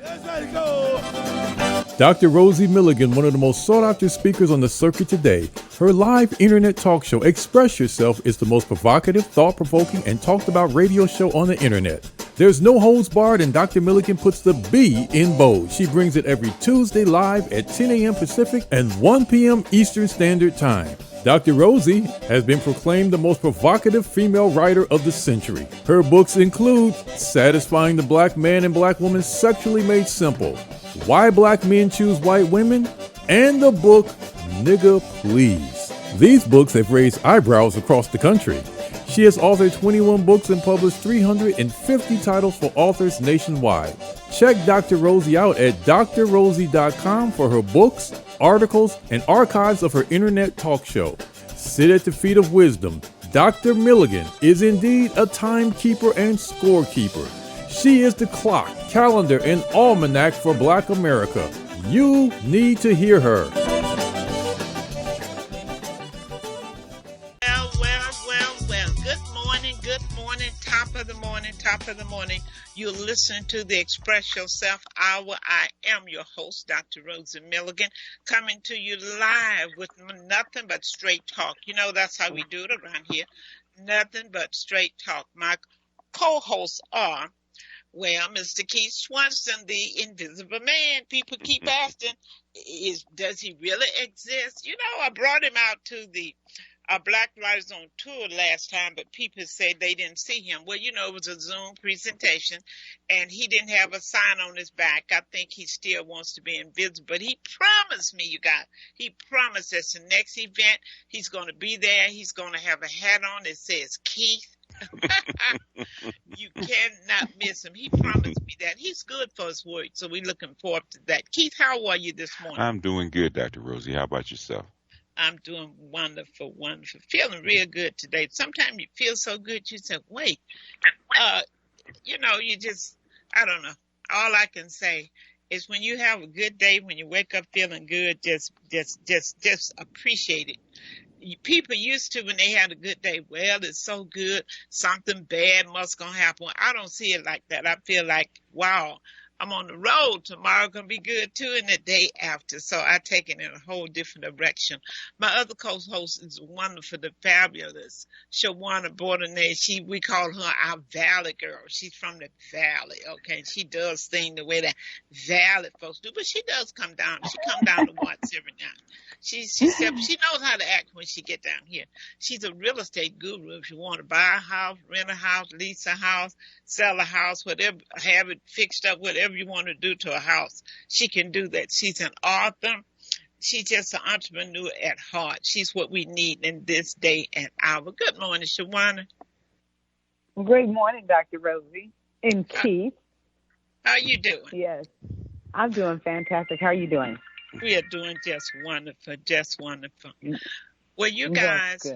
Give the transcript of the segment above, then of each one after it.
Let's go. Dr. Rosie Milligan, one of the most sought-after speakers on the circuit today. Her live internet talk show, Express Yourself, is the most provocative, thought-provoking, and talked-about radio show on the internet. There's no holds barred, and Dr. Milligan puts the B in bold. She brings it every Tuesday live at 10 a.m. Pacific and 1 p.m. Eastern Standard Time. Dr. Rosie has been proclaimed the most provocative female writer of the century. Her books include Satisfying the Black Man and Black Woman Sexually Made Simple, Why Black Men Choose White Women, and the book Nigga Please. These books have raised eyebrows across the country. She has authored 21 books and published 350 titles for authors nationwide. Check Dr. Rosie out at drrosie.com for her books, articles, and archives of her internet talk show. Sit at the feet of wisdom. Dr. Milligan is indeed a timekeeper and scorekeeper. She is the clock, calendar, and almanac for Black America. You need to hear her. Top of the morning. You listen to the Express Yourself Hour. I am your host, Dr. Rosie Milligan, coming to you live with nothing but straight talk. You know, that's how we do it around here. Nothing but straight talk. My co-hosts are, well, Mr. Keith Swanson, the invisible man. People keep asking, does he really exist? You know, I brought him out to the Black Lives on Tour last time, but people said they didn't see him. Well, you know, it was a Zoom presentation, and he didn't have a sign on his back. I think he still wants to be invisible, but he promised me, you guys, he promised us the next event, he's going to be there. He's going to have a hat on that says Keith. You cannot miss him. He promised me that. He's good for his word, so we're looking forward to that. Keith, how are you this morning? I'm doing good, Dr. Rosie. How about yourself? I'm doing wonderful. Feeling real good today. Sometimes you feel so good, you say, wait, you know, you just, I don't know. All I can say is when you have a good day, when you wake up feeling good, just appreciate it. People used to, when they had a good day, well, it's so good, something bad must gonna happen. I don't see it like that. I feel like, wow, I'm on the road. Tomorrow gonna be good too, and the day after. So I take it in a whole different direction. My other co-host is wonderful, the fabulous Shawana Bordenay. We call her our Valley girl. She's from the Valley, okay? She does things the way that Valley folks do, but she does come down. She come down to once every night. She knows how to act when she get down here. She's a real estate guru. If you want to buy a house, rent a house, lease a house, sell a house, whatever, have it fixed up, whatever you want to do to a house, she can do that. She's an author. She's just an entrepreneur at heart. She's what we need in this day and hour. Good morning, Shawana. Great morning, Dr. Rosie and Keith. How you doing? Yes, I'm doing fantastic. How are you doing? We are doing just wonderful, just wonderful. Well, you guys,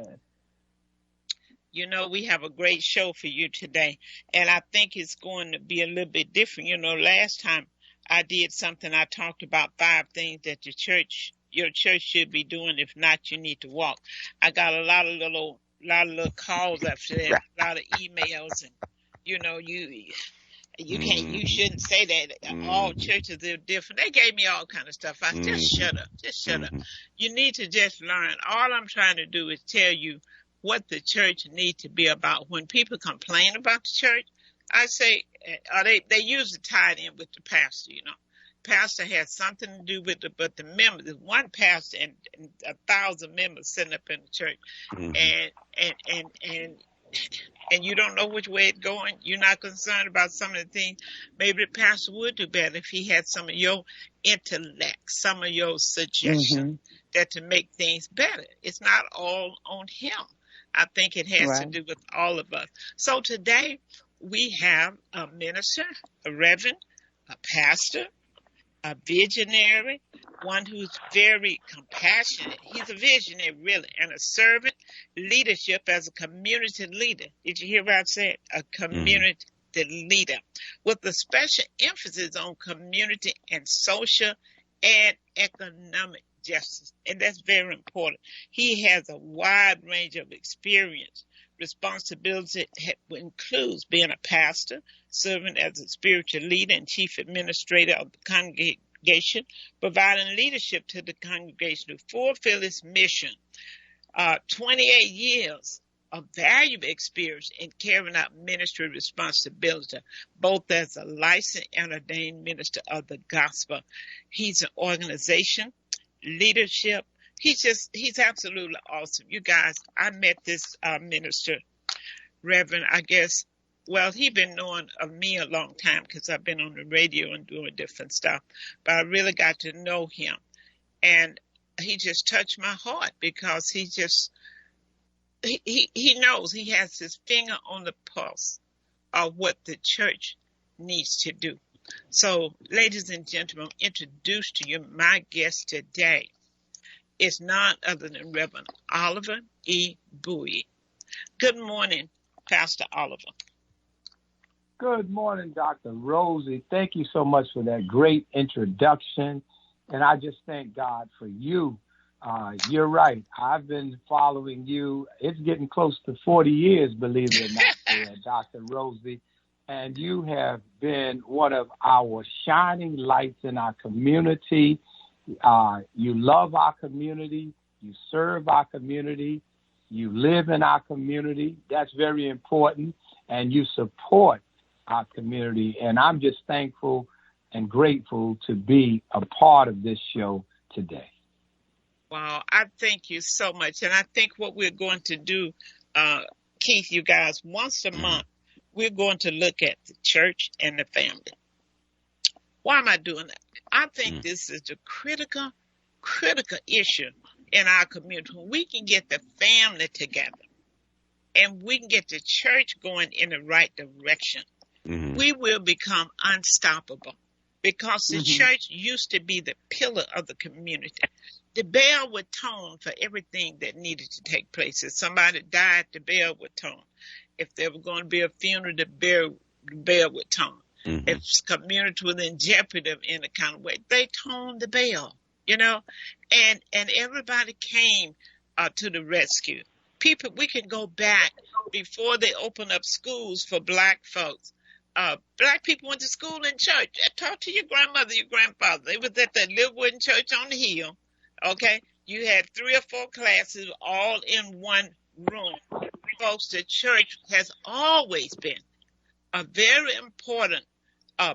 you know, we have a great show for you today, and I think it's going to be a little bit different. You know, last time I did something, I talked about 5 things that your church should be doing. If not, you need to walk. I got a lot of little calls after that, a lot of emails, and you know, you shouldn't say that. All churches are different. They gave me all kind of stuff. I just shut up. Just shut up. You need to just learn. All I'm trying to do is tell you what the church needs to be about. When people complain about the church, I say, they usually tie it in with the pastor, you know. Pastor has something to do with it, but the members, there's one pastor and 1,000 members sitting up in the church. And you don't know which way it's going. You're not concerned about some of the things. Maybe the pastor would do better if he had some of your intellect, some of your suggestions that to make things better. It's not all on him. I think it has to do with all of us. So today we have a minister, a reverend, a pastor, a visionary, one who's very compassionate. He's a visionary, really, and a servant leadership as a community leader. Did you hear what I said? A community leader with a special emphasis on community and social and economic justice. And that's very important. He has a wide range of experience responsibility includes being a pastor, serving as a spiritual leader and chief administrator of the congregation, providing leadership to the congregation to fulfill its mission. 28 years of valuable experience in carrying out ministry responsibility, both as a licensed and ordained minister of the gospel. He's an organization, leadership. He's absolutely awesome. You guys, I met this minister, Reverend, I guess, well, he been knowing of me a long time because I've been on the radio and doing different stuff, but I really got to know him. And he just touched my heart because he knows, he has his finger on the pulse of what the church needs to do. So, ladies and gentlemen, introduce to you my guest today is none other than Reverend Oliver E. Buie. Good morning, Pastor Oliver. Good morning, Dr. Rosie. Thank you so much for that great introduction. And I just thank God for you. You're right. I've been following you. It's getting close to 40 years, believe it or not, Dr. Rosie. And you have been one of our shining lights in our community. You love our community. You serve our community. You live in our community. That's very important. And you support our community. And I'm just thankful and grateful to be a part of this show today. Wow, I thank you so much. And I think what we're going to do, Keith, you guys, once a month, we're going to look at the church and the family. Why am I doing that? I think this is the critical issue in our community. When we can get the family together and we can get the church going in the right direction, we will become unstoppable because the church used to be the pillar of the community. The bell would tone for everything that needed to take place. If somebody died, the bell would tone. If there was going to be a funeral, the bell would tone. If community was in jeopardy in any kind of way, they toned the bell, you know, and everybody came to the rescue. People, we can go back before they opened up schools for black folks. Black people went to school and church. Talk to your grandmother, your grandfather. They was at that little wooden church on the hill. Okay, you had 3 or 4 classes all in one room. Folks, the church has always been a very important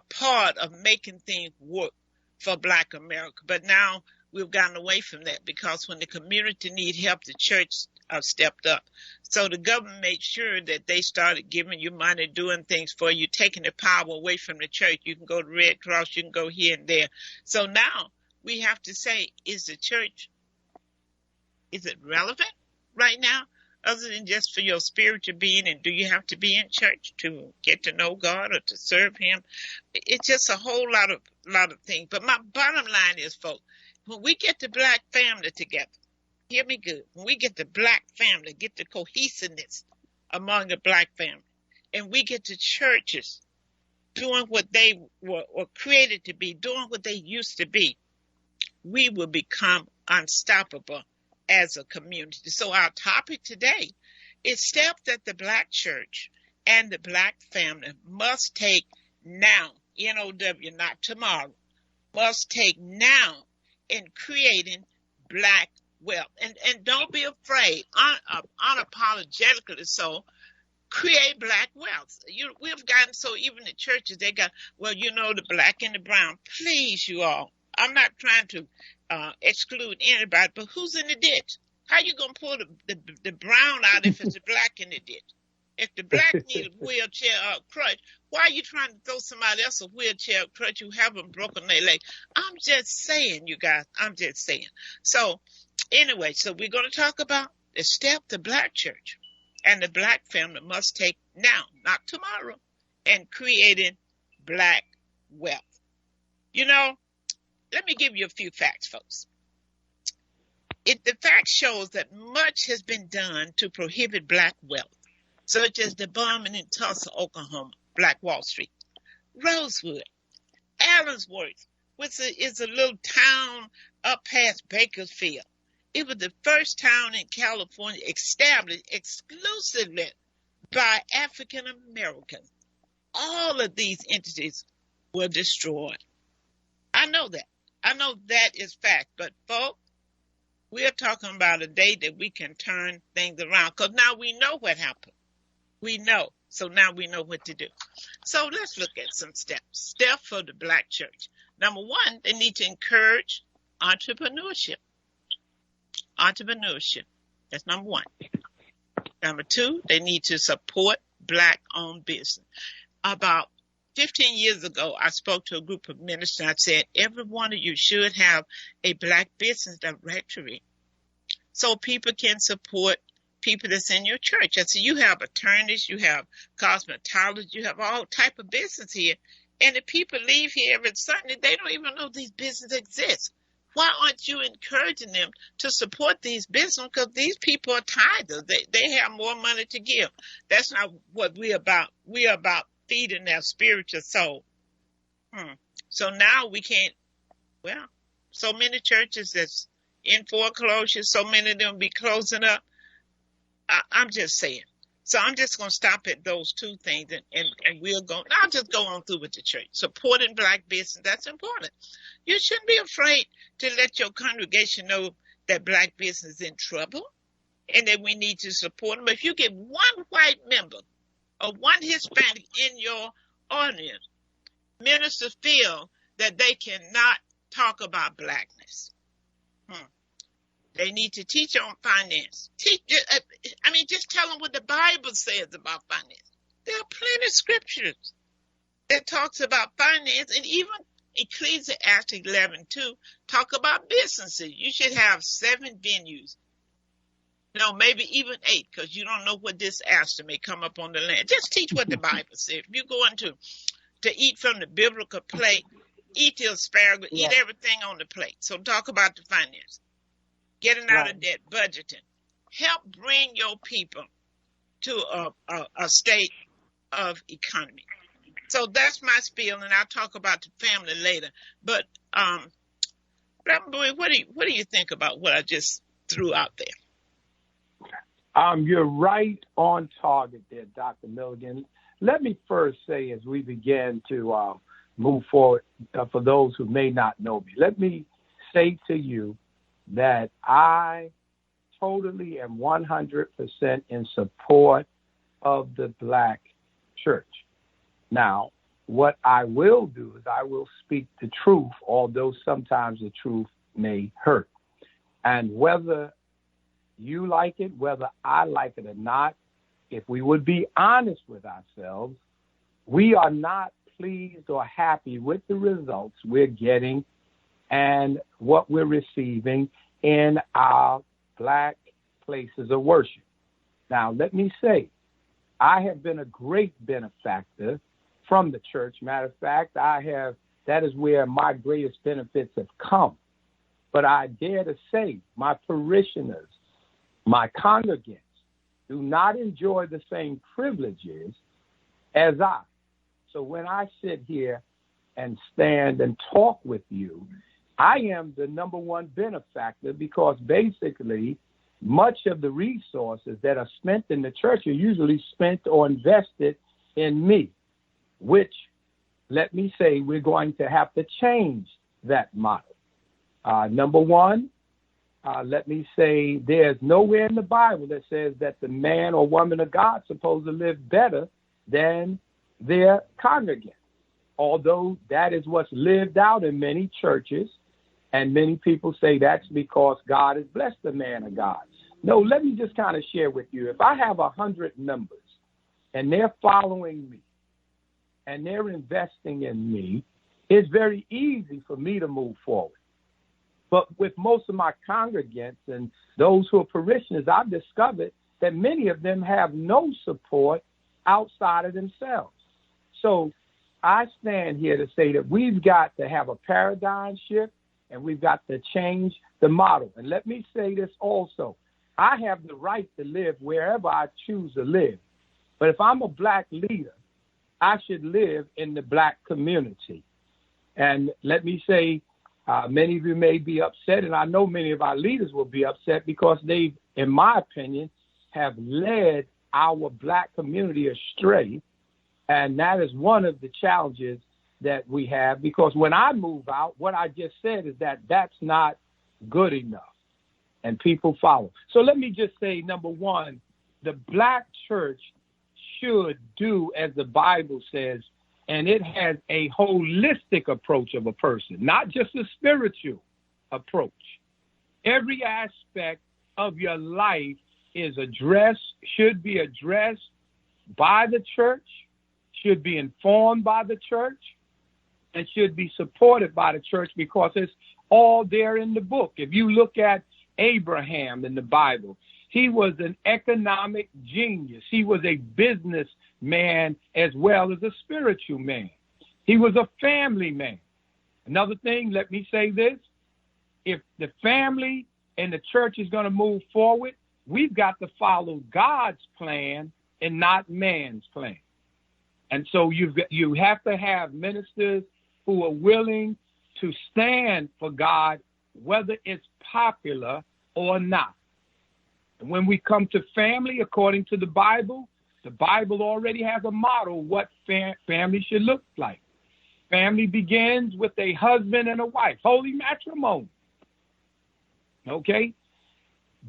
part of making things work for Black America. But now we've gotten away from that because when the community need help, the church stepped up. So the government made sure that they started giving you money, doing things for you, taking the power away from the church. You can go to Red Cross, you can go here and there. So now we have to say, is the church, is it relevant right now? Other than just for your spiritual being, and do you have to be in church to get to know God or to serve Him? It's just a whole lot of things. But my bottom line is, folks, when we get the Black family together, hear me good. When we get the Black family, get the cohesiveness among the Black family, and we get the churches doing what they were created to be, doing what they used to be, we will become unstoppable as a community. So our topic today is steps that the Black church and the Black family must take now, N-O-W, not tomorrow, must take now in creating Black wealth. And don't be afraid, unapologetically so, create Black wealth. We've gotten so even the churches, they got, the Black and the brown. Please, you all, I'm not trying to exclude anybody, but who's in the ditch? How you gonna pull the brown out if it's a Black in the ditch? If the Black need a wheelchair or a crutch, why are you trying to throw somebody else a wheelchair or crutch who haven't broken their leg? I'm just saying, you guys. I'm just saying. So anyway, so we're going to talk about the step the Black church and the Black family must take now, not tomorrow, in creating Black wealth. Let me give you a few facts, folks. The fact shows that much has been done to prohibit Black wealth, such as the bombing in Tulsa, Oklahoma, Black Wall Street, Rosewood, Allensworth, which is a little town up past Bakersfield, It was the first town in California established exclusively by African Americans. All of these entities were destroyed. I know that. I know that is fact. But folks, we're talking about a day that we can turn things around, because now we know what happened. We know. So now we know what to do. So let's look at some steps. Steps for the Black church. Number one, they need to encourage entrepreneurship. Entrepreneurship. That's number one. Number two, they need to support Black-owned business. About 15 years ago, I spoke to a group of ministers. I said, every one of you should have a Black business directory so people can support people that's in your church. I said, you have attorneys, you have cosmetologists, you have all type of business here. And if people leave here every Sunday, they don't even know these businesses exist. Why aren't you encouraging them to support these businesses? Because these people are tithers. They have more money to give. That's not what we're about. We're about feeding their spiritual soul. So now we can't, well, so many churches that's in foreclosure, so many of them be closing up. I'm just saying. So I'm just going to stop at those two things, and we'll go. I'll just go on through with the church. Supporting Black business, that's important. You shouldn't be afraid to let your congregation know that Black business is in trouble and that we need to support them. If you get one white member or one Hispanic in your audience, ministers feel that they cannot talk about Blackness. They need to teach on finance. Just tell them what the Bible says about finance. There are plenty of scriptures that talks about finance, and even Ecclesiastes 11:2 talk about businesses. You should have 7 venues. No, maybe even 8, because you don't know what this aster may come up on the land. Just teach what the Bible says. If you're going to eat from the biblical plate, eat the asparagus, eat everything on the plate. So talk about the finance. Getting out of debt, budgeting. Help bring your people to a state of economy. So that's my spiel, and I'll talk about the family later. But, Reverend Buie, what do you think about what I just threw out there? You're right on target there, Dr. Milligan. Let me first say, as we begin to move forward, for those who may not know me, let me say to you that I totally am 100% in support of the Black church. Now, what I will do is I will speak the truth, although sometimes the truth may hurt. And whether you like it, whether I like it or not, if we would be honest with ourselves, we are not pleased or happy with the results we're getting and what we're receiving in our Black places of worship. Now, let me say, I have been a great benefactor from the church. Matter of fact, that is where my greatest benefits have come. But I dare to say my parishioners, my congregants, do not enjoy the same privileges as I. So when I sit here and stand and talk with you, I am the number one benefactor, because basically much of the resources that are spent in the church are usually spent or invested in me, which, let me say, we're going to have to change that model. Number one, let me say there's nowhere in the Bible that says that the man or woman of God is supposed to live better than their congregant, although that is what's lived out in many churches. And many people say that's because God has blessed the man of God. No, let me just kind of share with you. If I have 100 members and they're following me and they're investing in me, it's very easy for me to move forward. But with most of my congregants and those who are parishioners, I've discovered that many of them have no support outside of themselves. So I stand here to say that we've got to have a paradigm shift, and we've got to change the model. And let me say this also. I have the right to live wherever I choose to live. But if I'm a Black leader, I should live in the Black community. And let me say, Many of you may be upset, and I know many of our leaders will be upset because they, in my opinion, have led our black community astray. And that is one of the challenges that we have, because when I move out, what I just said is that that's not good enough, and people follow. So let me just say, number one, the black church should do as the Bible says, and it has a holistic approach of a person, not just a spiritual approach. Every aspect of your life is addressed, should be addressed by the church, should be informed by the church, and should be supported by the church, because it's all there in the book. If you look at Abraham in the Bible, he was an economic genius. He was a businessman as well as a spiritual man. He was a family man. Another thing, let me say this. If the family and the church is going to move forward, we've got to follow God's plan and not man's plan. And so you have to have ministers who are willing to stand for God, whether it's popular or not. And when we come to family, according to the Bible already has a model what family should look like. Family begins with a husband and a wife, holy matrimony. Okay?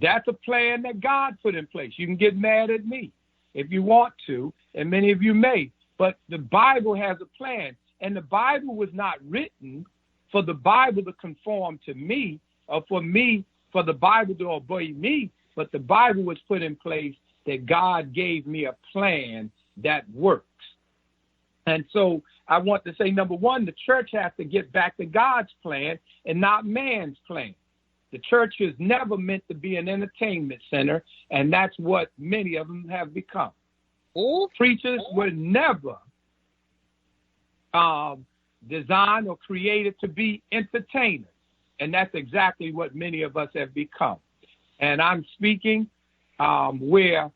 That's a plan that God put in place. You can get mad at me if you want to, and many of you may, but the Bible has a plan. And the Bible was not written for the Bible to conform to me, or for the Bible to obey me, but the Bible was put in place that God gave me a plan that works. And so I want to say, number one, the church has to get back to God's plan and not man's plan. The church is never meant to be an entertainment center, and that's what many of them have become. Preachers were never designed or created to be entertainers, and that's exactly what many of us have become. And I'm speaking where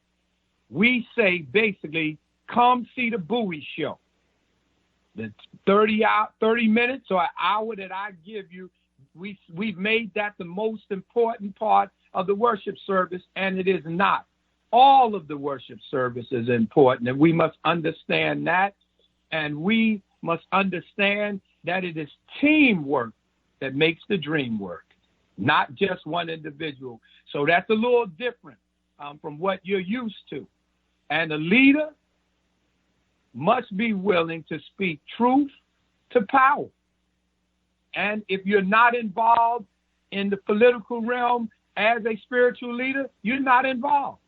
we say basically, come see the Buie show. The 30 minutes or an hour that I give you, we've made that the most important part of the worship service, and it is not. All of the worship service is important, and we must understand that, and we must understand that it is teamwork that makes the dream work, not just one individual. So that's a little different from what you're used to. And a leader must be willing to speak truth to power. And if you're not involved in the political realm as a spiritual leader, you're not involved.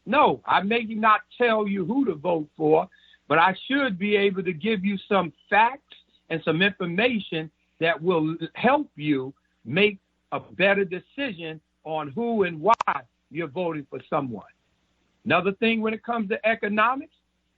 No, I may not tell you who to vote for, but I should be able to give you some facts and some information that will help you make a better decision on who and why you're voting for someone. Another thing when it comes to economics,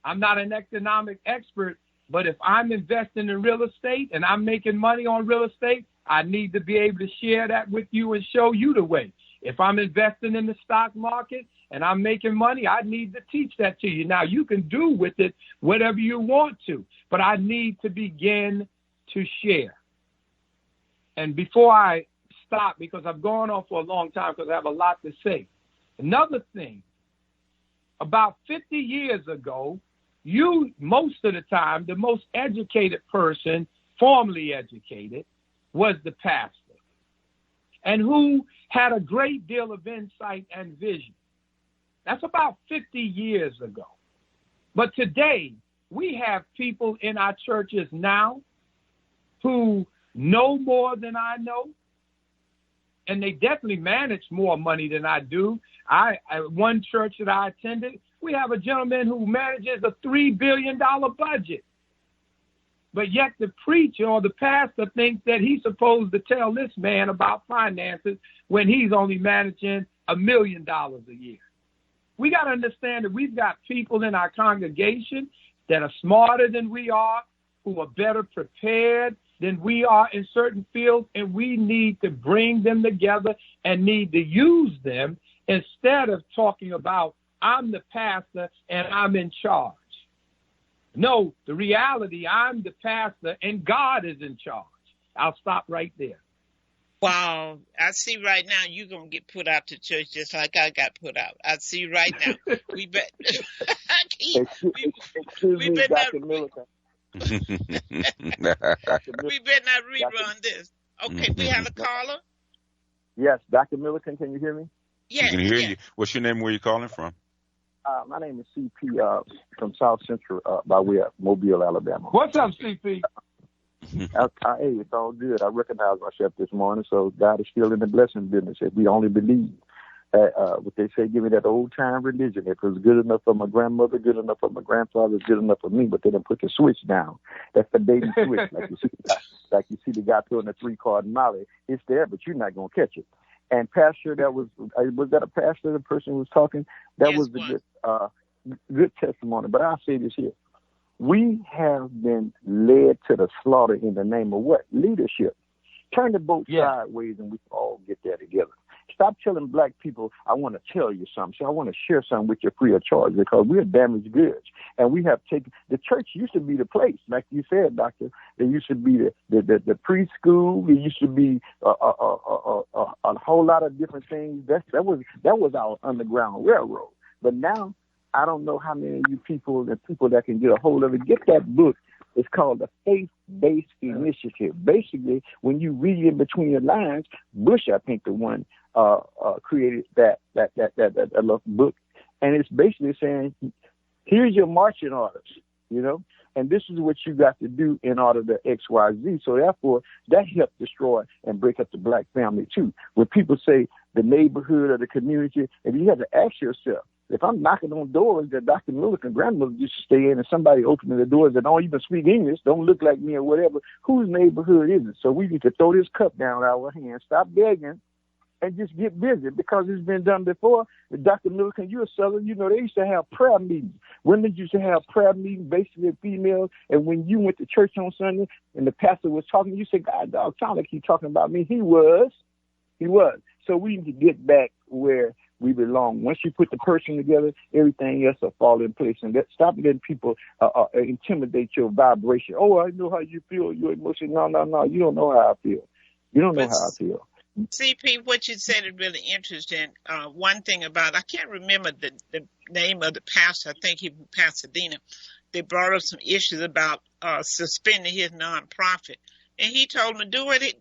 I'm not an economic expert, but if I'm investing in real estate and I'm making money on real estate, I need to be able to share that with you and show you the way. If I'm investing in the stock market and I'm making money, I need to teach that to you. Now, you can do with it whatever you want to, but I need to begin to share. And before I stop, because I've gone on for a long time because I have a lot to say. Another thing, about 50 years ago, most of the time, the most educated person, formally educated, was the pastor, and who had a great deal of insight and vision. That's about 50 years ago. But today, we have people in our churches now who know more than I know, and they definitely manage more money than I do. One church that I attended, we have a gentleman who manages a $3 billion budget. But yet the preacher or the pastor thinks that he's supposed to tell this man about finances when he's only managing $1 million a year. We got to understand that we've got people in our congregation that are smarter than we are, who are better prepared than we are in certain fields, and we need to bring them together and need to use them instead of talking about, I'm the pastor and I'm in charge. No, the reality, I'm the pastor and God is in charge. I'll stop right there. Wow, I see right now you're gonna get put out to church just like I got put out. I see right now. We bet Excuse we me, better not Dr. Milliken. we better not rerun this. Okay, we have a caller. Yes, Dr. Milliken, can you hear me? We Yes, can hear yes. you. What's your name? Where you calling from? My name is CP from South Central by way of Mobile, Alabama. What's up, CP? Hey, it's all good. I recognize myself this morning, so God is still in the blessing business. If we only believe what they say, give me that old time religion. If it was good enough for my grandmother, good enough for my grandfather, it's good enough for me, but they didn't put the switch down. That's the baby switch. Like you see the guy throwing a 3-card molly. It's there, but you're not going to catch it. And pastor, was that a pastor, the person who was talking? That Yes, was the good testimony. But I'll say this here. We have been led to the slaughter in the name of what? Leadership. Turn the boat sideways and we can all get there together. Stop telling black people, I want to tell you something. So I want to share something with you free of charge because we're damaged goods. And we have taken, the church used to be the place, like you said, doctor. There used to be the preschool. There used to be a whole lot of different things. That was our underground railroad. But now, I don't know how many of you people, the people that can get a hold of it, get that book. It's called the Faith-Based Initiative. Basically, when you read in between the lines, Bush, I think, the one created that book, and it's basically saying, here's your marching orders, and this is what you got to do in order to X, Y, Z. So therefore, that helped destroy and break up the black family too. When people say the neighborhood or the community, and you have to ask yourself, if I'm knocking on doors that Dr. Milliken grandmother used to stay in and somebody opening the doors that don't even speak English, don't look like me or whatever, whose neighborhood is it? So we need to throw this cup down our hands, stop begging, and just get busy because it's been done before. Dr. Milliken, you're a Southern, they used to have prayer meetings. Women used to have prayer meetings, basically females, and when you went to church on Sunday and the pastor was talking, you said, God, dog, sound like he's talking about me. He was. So we need to get back where we belong. Once you put the person together, everything else will fall in place. And stop letting people intimidate your vibration. Oh, I know how you feel. Your emotion. No. You don't know how I feel. You don't know how I feel. CP, what you said is really interesting. One thing about, I can't remember the name of the pastor. I think he was Pasadena. They brought up some issues about suspending his nonprofit. And he told them, do what you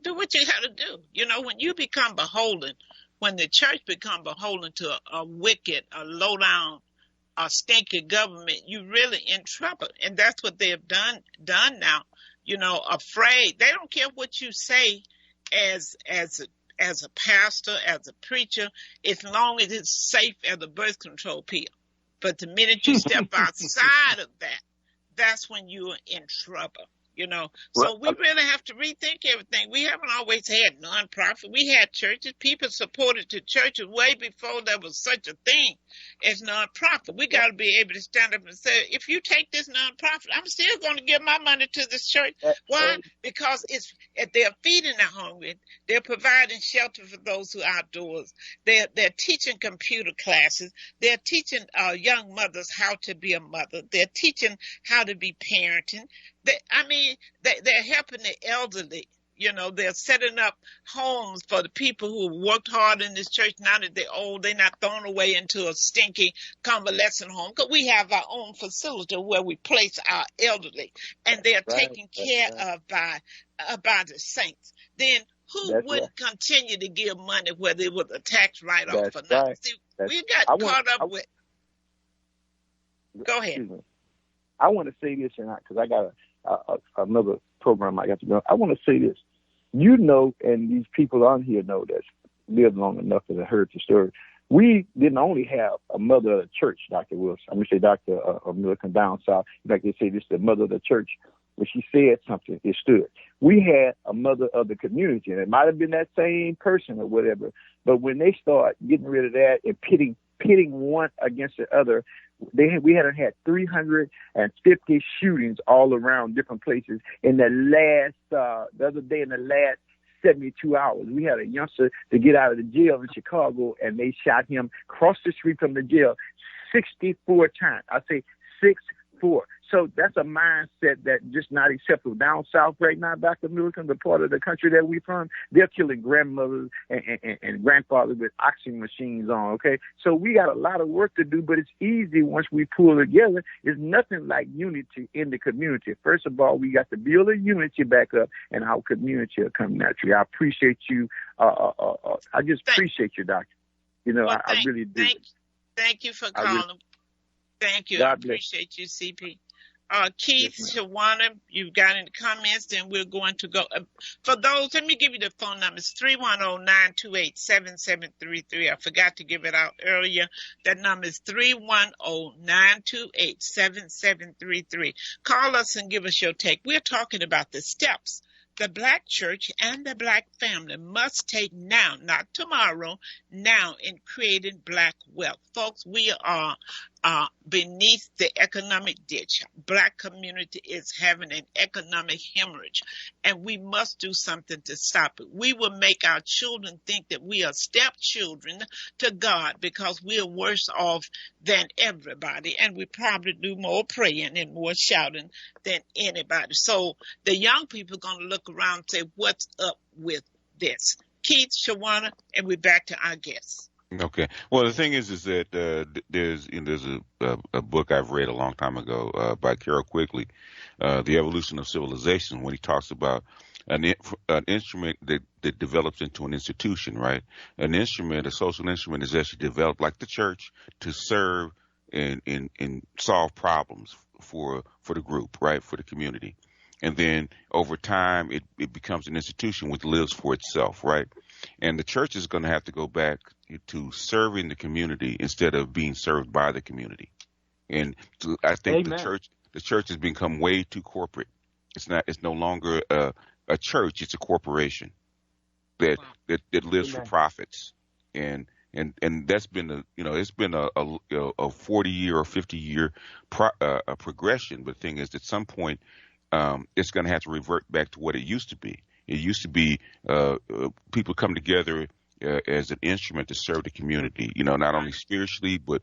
got to do. When you become beholden, when the church become beholden to a wicked, a low-down, a stinky government, you really in trouble. And that's what they have done now. Afraid. They don't care what you say as a pastor, as a preacher, as long as it's safe as a birth control pill. But the minute you step outside of that, that's when you're in trouble. So we really have to rethink everything. We haven't always had nonprofit. We had churches. People supported the churches way before there was such a thing as nonprofit. We got to be able to stand up and say, if you take this nonprofit, I'm still going to give my money to this church. Why? Because they're feeding the hungry. They're providing shelter for those who are outdoors. They're teaching computer classes. They're teaching young mothers how to be a mother. They're teaching how to be parenting. They're helping the elderly. They're setting up homes for the people who worked hard in this church. Now that they're old, they're not thrown away into a stinky convalescent home because we have our own facility where we place our elderly, and they're taken care of by the saints. Then who wouldn't continue to give money whether it was a tax write-off or not? See, we got caught up with. Go ahead. I want to say this, because I got another program I got to go. I want to say this. And these people on here know that lived long enough and heard the story. We didn't only have a mother of the church, Dr. Wilson. I'm going to say Dr. Milliken down south. Like they say, this is the mother of the church. When she said something, it stood. We had a mother of the community, and it might have been that same person or whatever. But when they start getting rid of that and pitting one against the other, we had 350 shootings all around different places in the other day in the last 72 hours. We had a youngster to get out of the jail in Chicago, and they shot him across the street from the jail 64 times. I say poor. So that's a mindset that just not acceptable. Down south right now, Dr. Milliken, the part of the country that we from, they're killing grandmothers and grandfathers with oxygen machines on, okay? So we got a lot of work to do, but it's easy once we pull together. It's nothing like unity in the community. First of all, we got to build a unity back up, and our community will come naturally. I appreciate you. I just appreciate you, Doctor. You know, Well, I really do. Thank you for calling. Thank you. I God bless. appreciate you, CP. Keith, Yes, Shawana, you've got any comments, then we're going to go. For those, let me give you the phone numbers, 310-928-7733. I forgot to give it out earlier. That number is 310-928-7733. Call us and give us your take. We're talking about the steps the Black church and the Black family must take now, not tomorrow, now in creating Black wealth. Folks, we are beneath the economic ditch. Black community is having an economic hemorrhage, and we must do something to stop it. We will make our children think that we are stepchildren to God because we are worse off than everybody, and we probably do more praying and more shouting than anybody. So the young people are going to look around and say, what's up with this? Keith, Shawana, and we're back to our guests. Okay. Well, the thing is that there's a book I've read a long time ago by Carol Quigley, The Evolution of Civilization, when he talks about an instrument that develops into an institution, right? An instrument, a social instrument, is actually developed like the church to serve and solve problems for the group, right? For the community. And then over time, it becomes an institution which lives for itself, right? And the church is going to have to go back to serving the community instead of being served by the community. And I think Amen. the church has become way too corporate. It's no longer a church. It's a corporation that lives for profits. And that's been it's been a 40-year or 50-year progression. But the thing is, at some point, it's going to have to revert back to what it used to be. It used to be people come together as an instrument to serve the community, not only spiritually, but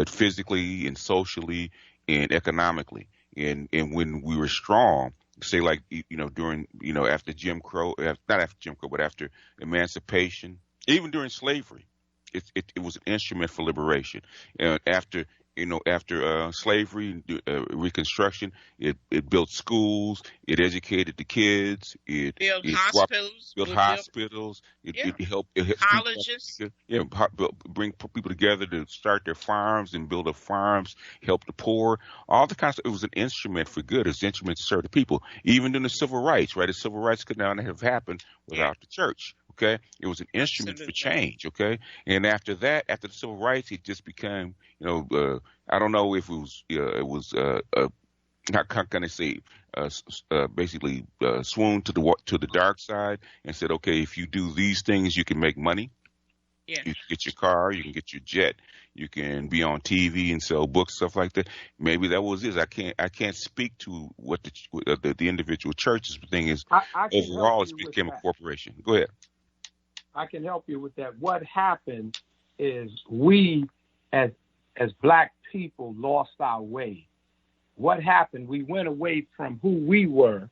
physically and socially and economically. And when we were strong, say like, during, after Jim Crow, not after Jim Crow, but after emancipation, even during slavery, it was an instrument for liberation. And after slavery, Reconstruction, it built schools, it educated the kids, it built hospitals, it helped colleges, bring people together to start their farms and build up farms, help the poor, all the kinds of. It was an instrument for good. It was an instrument to serve the people. Even in the civil rights, right? The civil rights could not have happened without the church. Okay, it was an instrument for change. Okay, and after that, after the civil rights, it just became, I don't know if it was how can I say, basically swooned to the dark side and said, okay, if you do these things, you can make money. Yeah. You can get your car, you can get your jet, you can be on TV and sell books, stuff like that. Maybe that was it. I can't speak to what the individual churches. The thing is, overall, it's became a corporation. Go ahead. I can help you with that. What happened is we, as Black people, lost our way. What happened? We went away from who we were,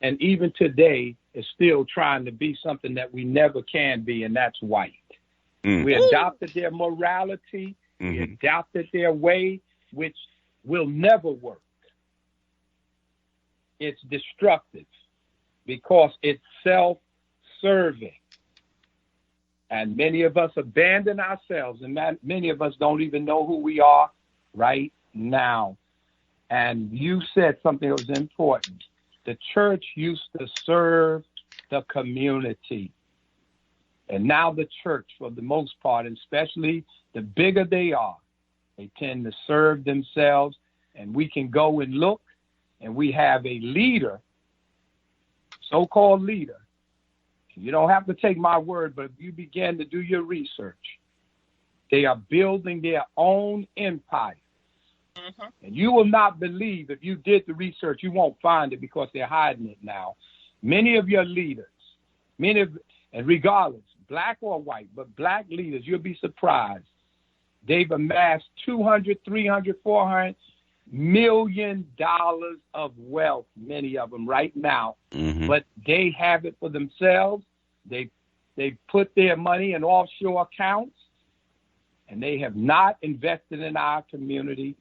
and even today is still trying to be something that we never can be, and that's white. We adopted their morality, we adopted their way, which will never work. It's destructive because it's self-serving. And many of us abandon ourselves, and many of us don't even know who we are right now. And you said something that was important. The church used to serve the community. And now the church, for the most part, and especially the bigger they are, they tend to serve themselves. And we can go and look, and we have a leader, so-called leader. You don't have to take my word, but if you begin to do your research, they are building their own empire. And you will not believe, if you did the research, you won't find it because they're hiding it now. Many of your leaders, and regardless, Black or white, but Black leaders, you'll be surprised. They've amassed 200, 300, 400 million of wealth, many of them right now, but they have it for themselves. They put their money in offshore accounts, and they have not invested in our community.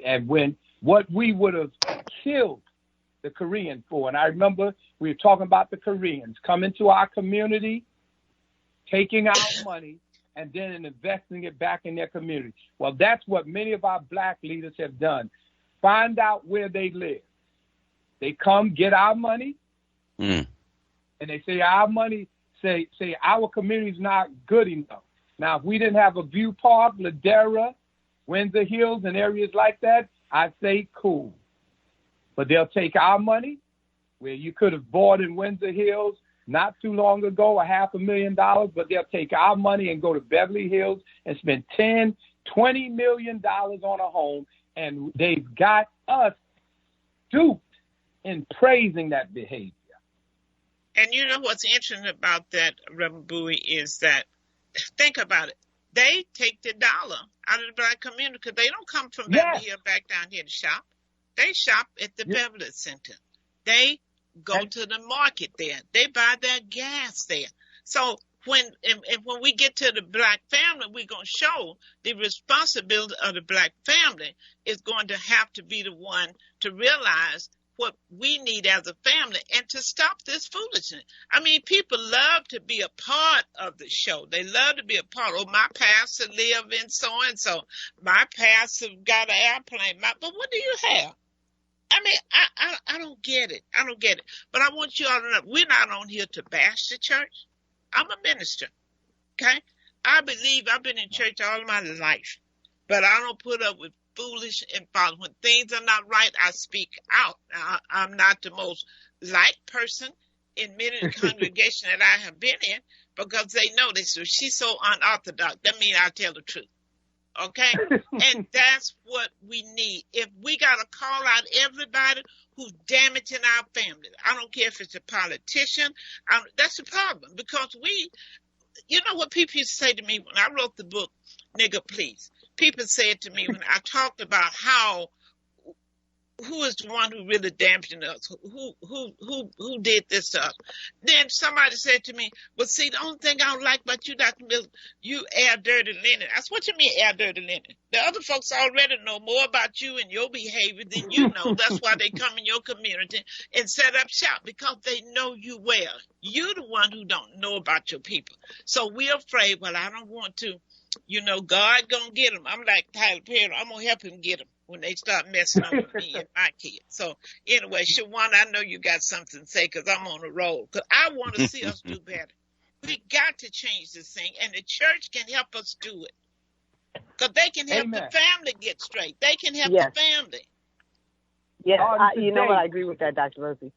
And when what we would have killed the Korean for, and I remember we were talking about the Koreans coming to our community, taking our money, and then investing it back in their community. Well, that's what many of our black leaders have done. Find out where they live. They come get our money, and they say our money, say our community's not good enough. Now, if we didn't have a View Park, Ladera, Windsor Hills, and areas like that, I'd say cool. But they'll take our money, where you could have bought in Windsor Hills not too long ago, $500,000, but they'll take our money and go to Beverly Hills and spend $10, $20 million on a home, and they've got us duped in praising that behavior. And you know what's interesting about that, Reverend Buie, is that, think about it, they take the dollar out of the black community because they don't come from Beverly Hills back down here to shop. They shop at the Beverly Center. They go to the market there. They buy their gas there. So when we get to the black family, we're going to show the responsibility of the black family is going to have to be the one to realize what we need as a family and to stop this foolishness. I mean, people love to be a part of the show. They love to be a part. Oh, my pastor live in so-and-so. My pastor got an airplane. But what do you have? I mean, I don't get it. I don't get it. But I want you all to know, we're not on here to bash the church. I'm a minister, okay? I believe I've been in church all my life, but I don't put up with foolish and false. When things are not right, I speak out. Now, I'm not the most liked person in many congregations that I have been in because they know this. If she's so unorthodox, that means I tell the truth. Okay? And that's what we need. If we got to call out everybody who's damaging our family, I don't care if it's a politician, that's the problem. Because you know what people used to say to me when I wrote the book, Nigga Please? People said to me when I talked about who is the one who really damaged us? Who did this to us? Then somebody said to me, well, see, the only thing I don't like about you, Dr. Mills, you air dirty linen. That's what you mean, air dirty linen. The other folks already know more about you and your behavior than you know. That's why they come in your community and set up shop, because they know you well. You're the one who don't know about your people. So we're afraid, well, I don't want to, God gonna get them. I'm like Tyler Perry, I'm gonna help him get them when they start messing up with me and my kids. So anyway, Shawana, I know you got something to say because I'm on the roll. Because I want to see us do better. We got to change this thing, and the church can help us do it. Because they can help the family get straight. They can help the family. Yeah, you know what? I agree with that, Dr. Rosie.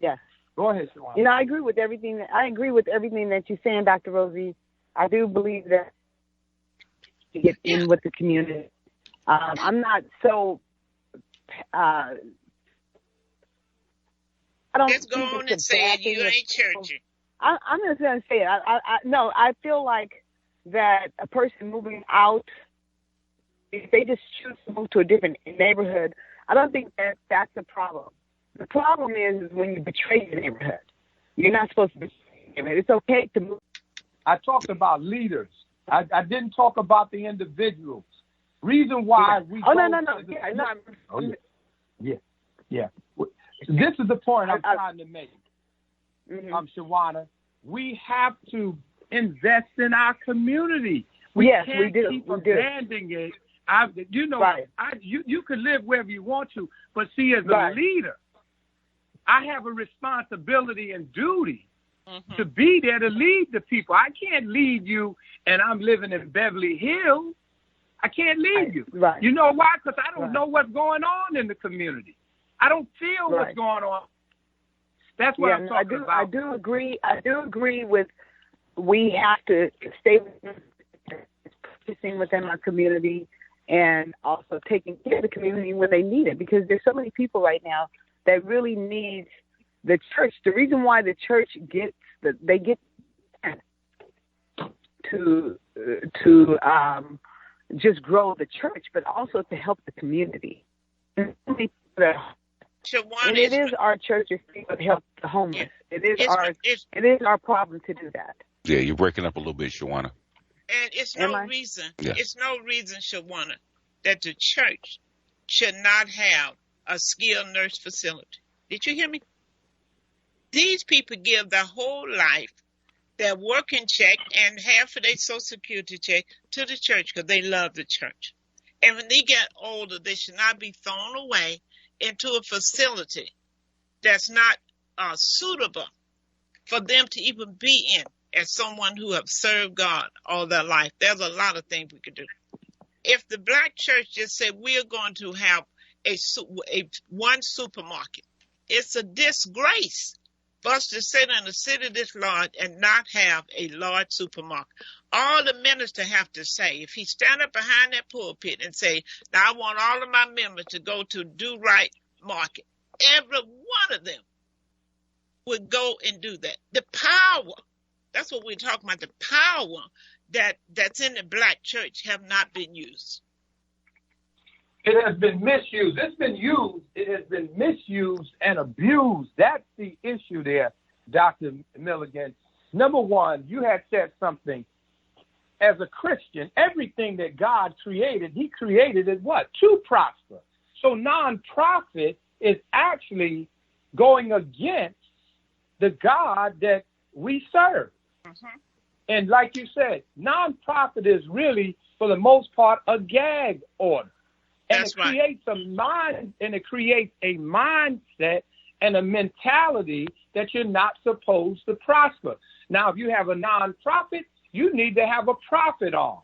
Yes. Go ahead, Shawana. I agree with everything that you're saying, Dr. Rosie. I do believe that to get in with the community. I'm not so. I don't. Just go on and say it. You ain't churchy. I'm just gonna say it. No. I feel like that a person moving out, if they just choose to move to a different neighborhood, I don't think that's the problem. The problem is when you betray your neighborhood. You're not supposed to betray your neighborhood. It's okay to move. I talked about leaders. I didn't talk about the individuals. Reason why we no. Yeah. This is the point I'm trying to make. Shawana, we have to invest in our community. We can't keep abandoning it. You can live wherever you want to, but see, as a leader, I have a responsibility and duty to be there to lead the people. I can't lead you and I'm living in Beverly Hills. I can't lead you. Right. You know why? Because I don't know what's going on in the community. I don't feel what's going on. That's what I'm talking about. I do agree with we have to stay within our community and also taking care of the community when they need it, because there's so many people right now that really need the church. The reason why the church gets to just grow the church, but also to help the community. And it is our church's thing to help the homeless. It is our problem to do that. Yeah, you're breaking up a little bit, Shawana. And it's no reason, Shawana, that the church should not have a skilled nurse facility. Did you hear me? These people give their whole life, their working check and half of their Social Security check to the church because they love the church. And when they get older, they should not be thrown away into a facility that's not suitable for them to even be in as someone who have served God all their life. There's a lot of things we could do. If the black church just said we're going to have one supermarket, it's a disgrace for us to sit in a city this large and not have a large supermarket. All the minister have to say, if he stand up behind that pulpit and say, now I want all of my members to go to Do Right Market, every one of them would go and do that. The power, that's what we're talking about, the power that's in the black church have not been used. It has been misused. It's been used. It has been misused and abused. That's the issue there, Dr. Milligan. Number one, you had said something. As a Christian, everything that God created, he created it what? To prosper. So nonprofit is actually going against the God that we serve. Mm-hmm. And like you said, nonprofit is really, for the most part, a gag order. And it creates it creates a mindset and a mentality that you're not supposed to prosper. Now, if you have a nonprofit, you need to have a profit arm,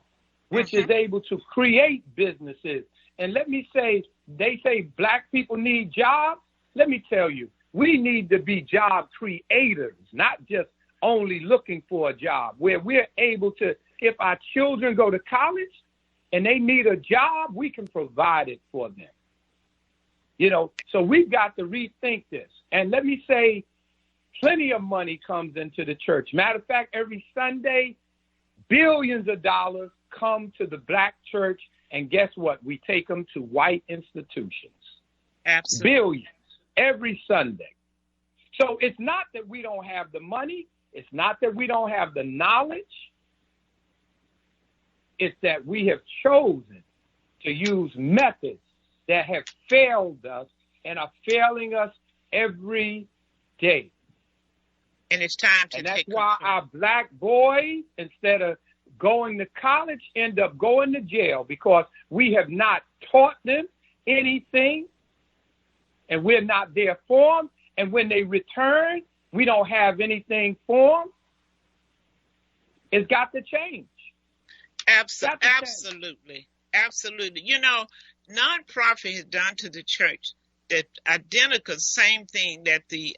which is able to create businesses. And let me say, they say black people need jobs. Let me tell you, we need to be job creators, not just only looking for a job, where we're able to, if our children go to college, and they need a job, we can provide it for them. You know, so we've got to rethink this. And let me say, plenty of money comes into the church. Matter of fact, every Sunday, billions of dollars come to the black church. And guess what? We take them to white institutions. Absolutely. Billions every Sunday. So it's not that we don't have the money. It's not that we don't have the knowledge. It's that we have chosen to use methods that have failed us and are failing us every day. And it's time to take control. And that's why our black boys, instead of going to college, end up going to jail, because we have not taught them anything and we're not there for them. And when they return, we don't have anything for them. It's got to change. Absolutely. You know, nonprofit has done to the church that identical same thing that the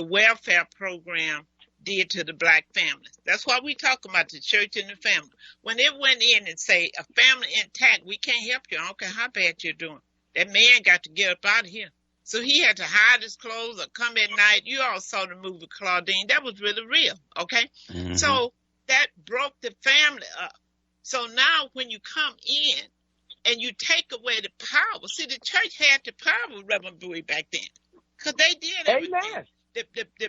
welfare program did to the black family. That's why we talk about the church and the family. When it went in and say a family intact, we can't help you. I don't care how bad you're doing. That man got to get up out of here. So he had to hide his clothes or come at night. You all saw the movie Claudine. That was really real. Okay. Mm-hmm. So that broke the family up. So now when you come in and you take away the power, see, the church had the power with Reverend Buie back then, because they did everything. Amen.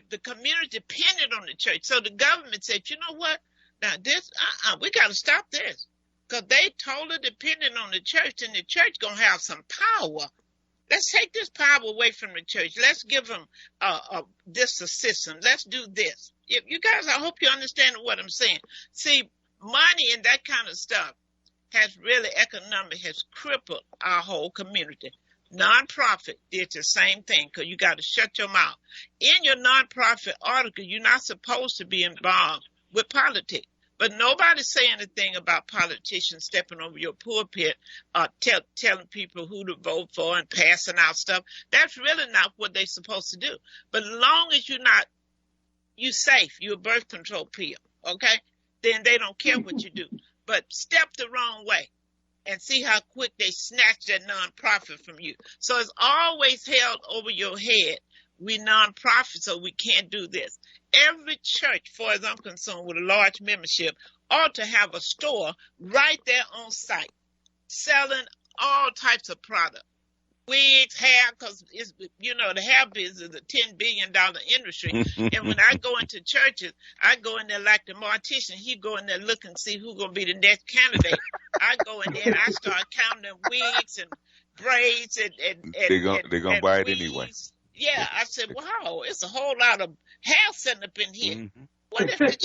The community depended on the church. So the government said, you know what? Now this, we got to stop this, because they totally depended on the church, and the church going to have some power. Let's take this power away from the church. Let's give them this assistance. Let's do this. You guys, I hope you understand what I'm saying. See, money and that kind of stuff has really has crippled our whole community. Nonprofit did the same thing, because you got to shut your mouth. In your nonprofit article, you're not supposed to be involved with politics. But nobody's saying anything about politicians stepping over your pulpit, telling people who to vote for and passing out stuff. That's really not what they're supposed to do. But as long as you're safe, you're a birth control pill, okay? Then they don't care what you do. But step the wrong way and see how quick they snatch that nonprofit from you. So it's always held over your head We non-profit, so we can't do this. Every church, far as I'm concerned, with a large membership, ought to have a store right there on site, selling all types of products. Wigs, hair, because it's, the hair business is a $10 billion industry. And when I go into churches, I go in there like the mortician. He go in there looking to see who's going to be the next candidate. I go in there and I start counting them wigs and braids and they're gonna buy it weaves. anyway. Yeah, I said, wow, it's a whole lot of hair sitting up in here. What if the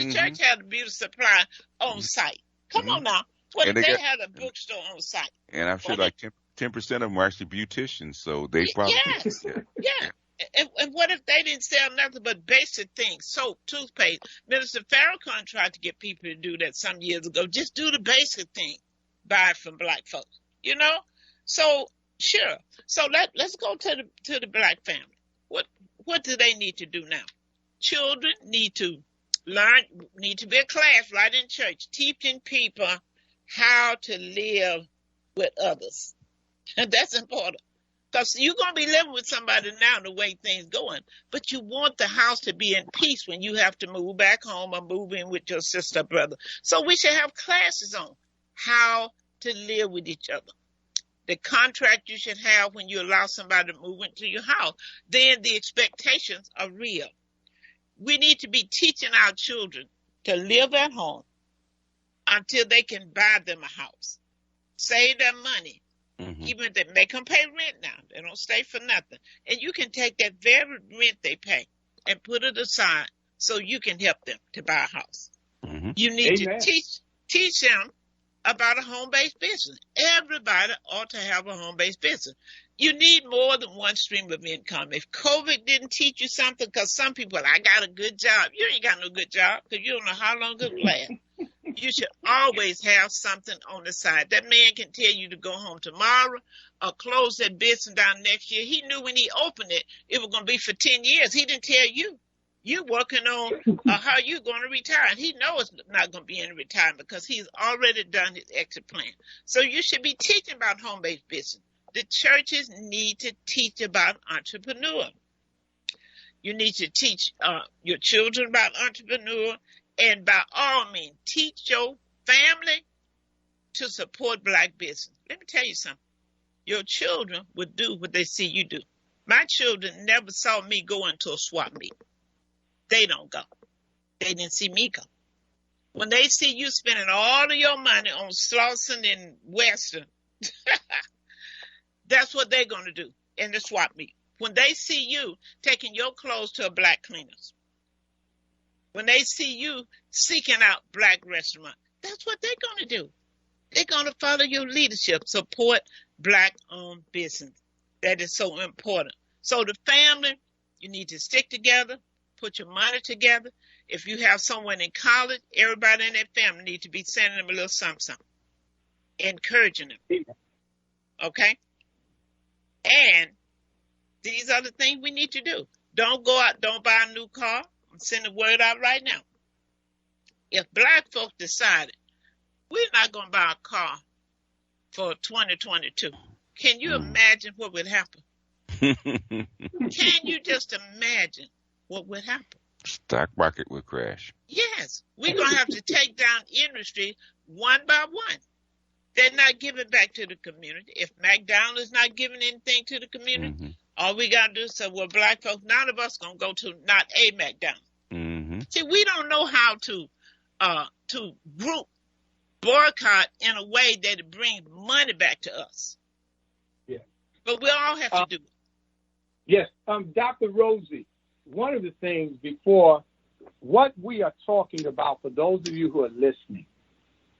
church had a beauty supply on site? Come on now. What if they had a bookstore on site? And I'm sure like 10% of them are actually beauticians, so they probably And what if they didn't sell nothing but basic things, soap, toothpaste? Minister Farrakhan tried to get people to do that some years ago. Just do the basic thing, buy it from black folks, So sure. So let's go to the black family. What do they need to do now? Children need to be a class right in church, teaching people how to live with others. And that's important. Because you're going to be living with somebody now the way things going, but you want the house to be in peace when you have to move back home or move in with your sister or brother. So we should have classes on how to live with each other. The contract you should have when you allow somebody to move into your house. Then the expectations are real. We need to be teaching our children to live at home until they can buy them a house. Save their money. Even if they make them pay rent now. They don't stay for nothing. And you can take that very rent they pay and put it aside so you can help them to buy a house. You need to teach them about a home-based business. Everybody ought to have a home-based business. You need more than one stream of income. If COVID didn't teach you something, because some people, I got a good job. You ain't got no good job because you don't know how long it'll last. You should always have something on the side. That man can tell you to go home tomorrow or close that business down next year. He knew when he opened it, it was going to be for 10 years. He didn't tell you. You're working on how you're going to retire. And he knows it's not going to be in retirement because he's already done his exit plan. So you should be teaching about home-based business. The churches need to teach about entrepreneur. You need to teach your children about entrepreneur. And by all means, teach your family to support black business. Let me tell you something. Your children will do what they see you do. My children never saw me go into a swap meet. They don't go. They didn't see me go. When they see you spending all of your money on Slauson and Western, that's what they're going to do in the swap meet. When they see you taking your clothes to a black cleaners, when they see you seeking out black restaurants, that's what they're going to do. They're going to follow your leadership, support black-owned business. That is so important. So the family, you need to stick together, put your money together. If you have someone in college, everybody in that family needs to be sending them a little something, encouraging them. Okay? And these are the things we need to do. Don't go out, don't buy a new car. I'm sending word out right now. If black folks decided we're not going to buy a car for 2022, can you imagine what would happen? Can you just imagine what would happen? Stock market would crash. Yes. We're going to have to take down industry one by one. They're not giving back to the community. If McDonald's is not giving anything to the community, all we got to do is say, well, black folks, none of us going to go to not a McDonald's. See, we don't know how to group boycott in a way that it brings money back to us. Yeah. But we all have to do it. Yes. Dr. Rosie, one of the things before what we are talking about, for those of you who are listening,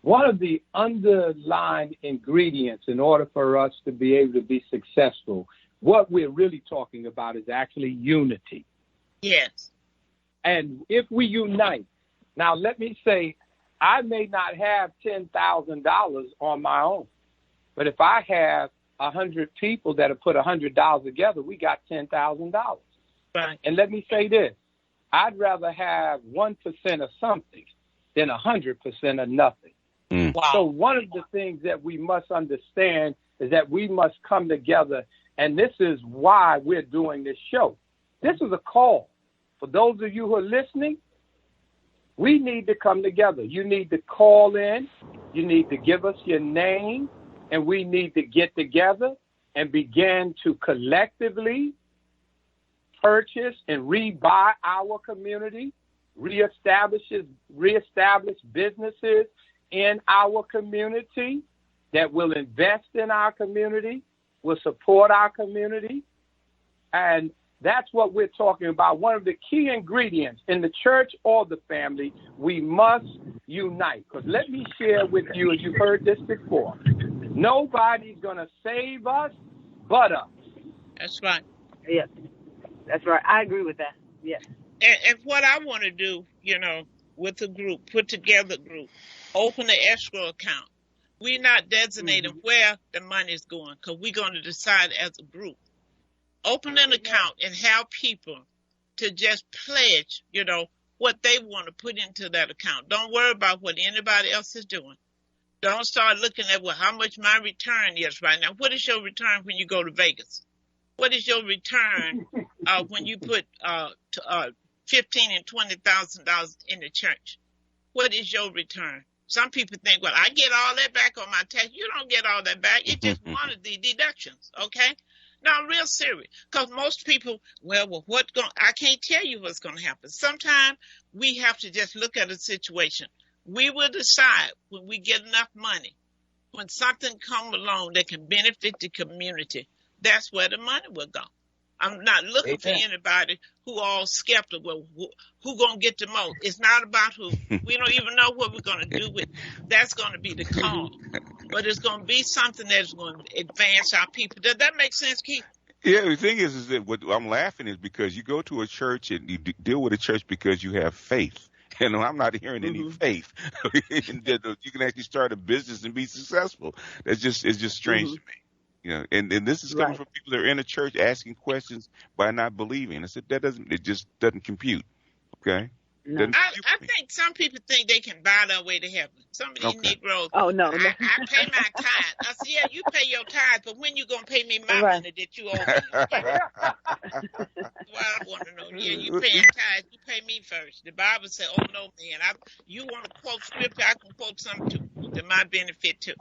one of the underlying ingredients in order for us to be able to be successful, what we're really talking about is actually unity. Yes. And if we unite, now let me say, I may not have $10,000 on my own, but if I have 100 people that have put $100 together, we got $10,000. Right. And let me say this, I'd rather have 1% of something than 100% of nothing. Wow. So one of the things that we must understand is that we must come together And this is why we're doing this show. This is a call. For those of you who are listening, we need to come together. You need to call in. You need to give us your name. And we need to get together and begin to collectively purchase and rebuy our community, reestablish businesses in our community that will invest in our community, will support our community. And that's what we're talking about. One of the key ingredients in the church or the family, we must unite. Because let me share with you, as you've heard this before, nobody's going to save us but us. That's right. Yes, that's right. I agree with that. Yes. And what I want to do, with a group, put together a group, open an escrow account. We're not designating where the money is going because we're going to decide as a group. Open an account and have people to just pledge, what they want to put into that account. Don't worry about what anybody else is doing. Don't start looking at, how much my return is right now. What is your return when you go to Vegas? What is your return when you put $15,000 and $20,000 in the church? What is your return? Some people think, I get all that back on my tax. You don't get all that back. It's just one of the deductions, okay? Now, I'm real serious, because most people, I can't tell you what's going to happen. Sometimes we have to just look at a situation. We will decide when we get enough money, when something comes along that can benefit the community, that's where the money will go. I'm not looking for anybody who all skeptical. Who going to get the most? It's not about who. We don't even know what we're going to do with it. That's going to be the call. But it's going to be something that's going to advance our people. Does that make sense, Keith? Yeah, the thing is that what I'm laughing is because you go to a church and you deal with a church because you have faith. And I'm not hearing any faith. You can actually start a business and be successful. It's just strange to me. And this is coming from people that are in a church asking questions by not believing. I said it just doesn't compute. Okay. No. I think some people think they can buy their way to heaven. Some of these Negroes. Oh, no. I pay my tithe. I said, yeah, you pay your tithe, but when you going to pay me my money that you owe me? Well, I want to know. Yeah, you paying tithe. You pay me first. The Bible said, oh, no, man. You want to quote scripture, I can quote something to my benefit, too.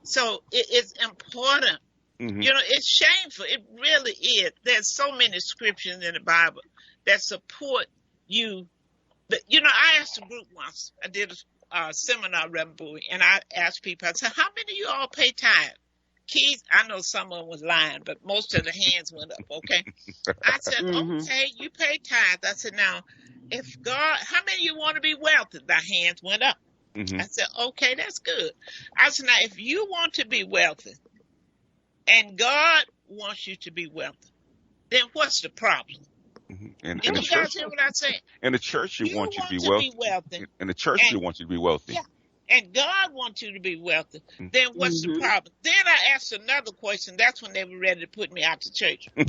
So it's important. It's shameful. It really is. There's so many scriptures in the Bible that support you. I asked a group once. I did a seminar around Buie, and I asked people, I said, how many of you all pay tithe? Keith, I know someone was lying, but most of the hands went up, okay? I said, okay, you pay tithe. I said, now, how many of you want to be wealthy? The hands went up. I said, okay, that's good. I said, now, if you want to be wealthy, and God wants you to be wealthy, then what's the problem? And you guys hear what I'm saying? And the church should want you to be wealthy. And the church should want you to be wealthy. Yeah. And God wants you to be wealthy. Then what's the problem? Then I asked another question. That's when they were ready to put me out the church. I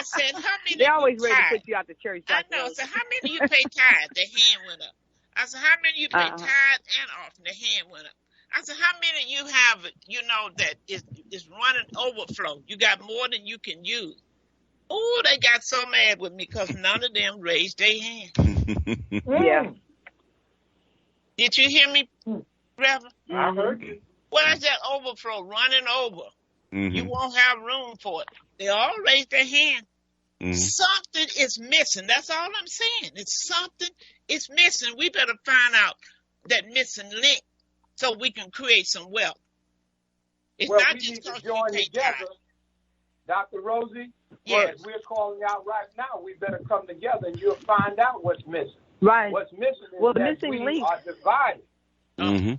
said, how many? They're always ready to put you out the church. I know. I said, how many of you pay tithe? The hand went up. I said, how many of you pay tithe and offering? The hand went up. I said, how many of you have, that is running overflow? You got more than you can use. Oh, they got so mad with me because none of them raised their hand. Yeah. Did you hear me, Reverend? I heard you. Where's that overflow running over? You won't have room for it. They all raised their hand. Something is missing. That's all I'm saying. It's something is missing. We better find out that missing link so we can create some wealth. It's not we just need to because join you pay together. tithe. Dr. Rosie, Yes. we're calling out right now. We better come together and you'll find out what's missing. Right. What's missing is the that missing we link are divided. Come